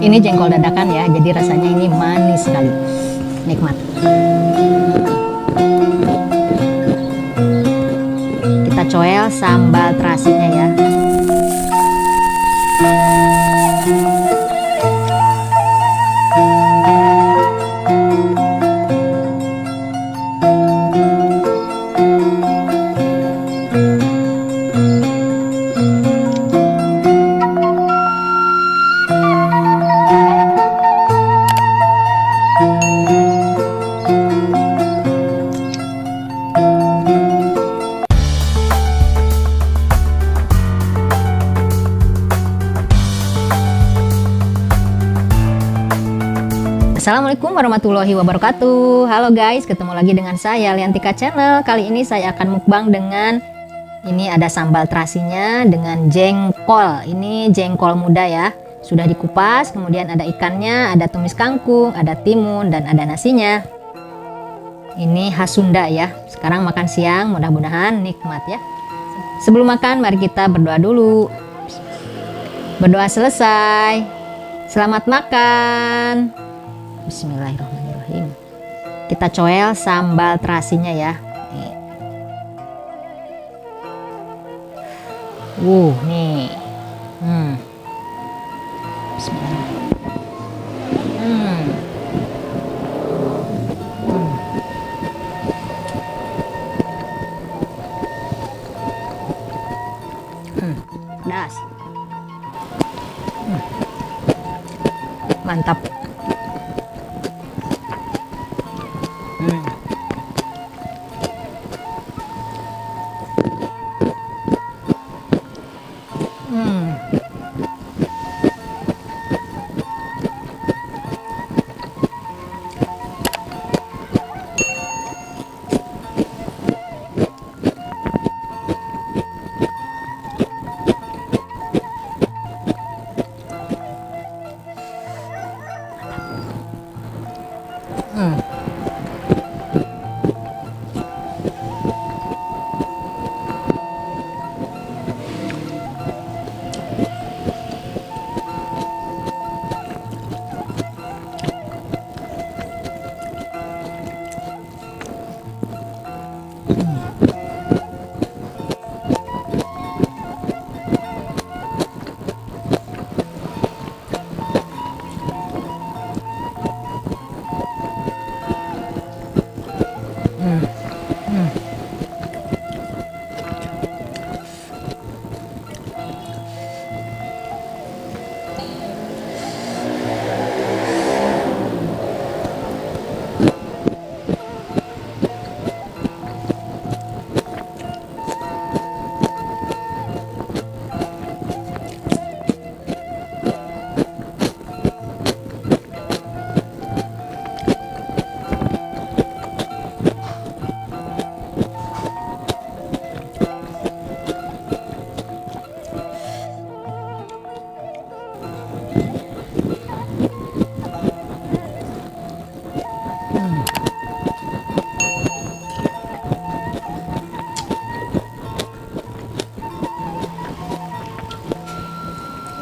Ini jengkol dadakan ya, jadi rasanya ini manis sekali, nikmat. Kita coel sambal terasinya ya. Assalamualaikum warahmatullahi wabarakatuh. Halo guys, ketemu lagi dengan saya Liantika Channel. Kali ini saya akan mukbang dengan ini ada sambal terasinya dengan jengkol. Ini jengkol muda ya, sudah dikupas, kemudian ada ikannya, ada tumis kangkung, ada timun, dan ada nasinya. Ini khas Sunda ya. Sekarang makan siang, mudah-mudahan nikmat ya. Sebelum makan mari kita berdoa dulu. Berdoa selesai, selamat makan. Bismillahirrahmanirrahim. Kita coel sambal terasinya ya. Nih. Bismillahirrahmanirrahim. Pedas. Mantap.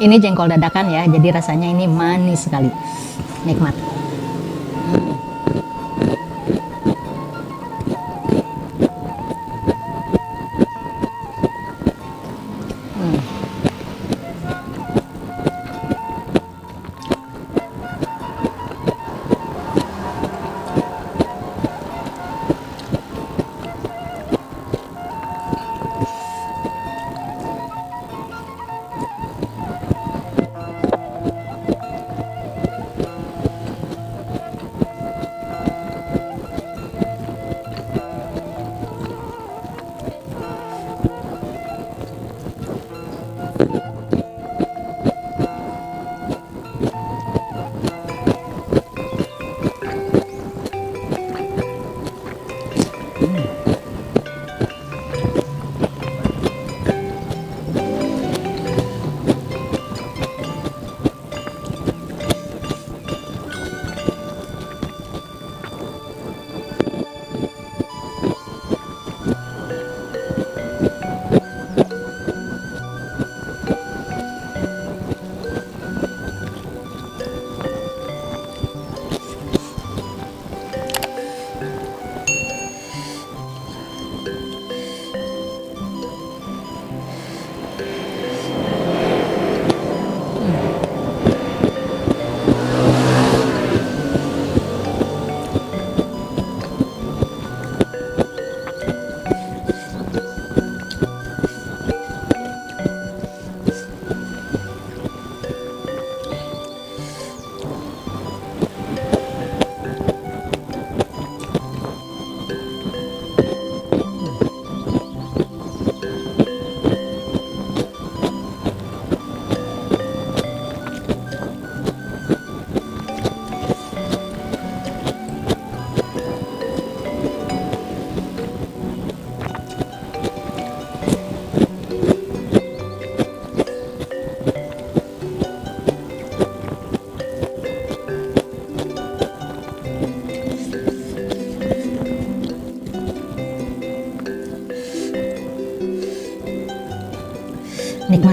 Ini jengkol dadakan ya, jadi rasanya ini manis sekali, nikmat.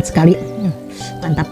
sekali. Mantap.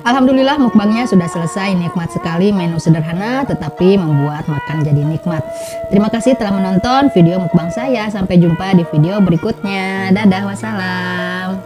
Alhamdulillah mukbangnya sudah selesai. Nikmat sekali, menu sederhana tetapi membuat makan jadi nikmat. Terima kasih telah menonton video mukbang saya. Sampai jumpa di video berikutnya. Dadah, wassalam.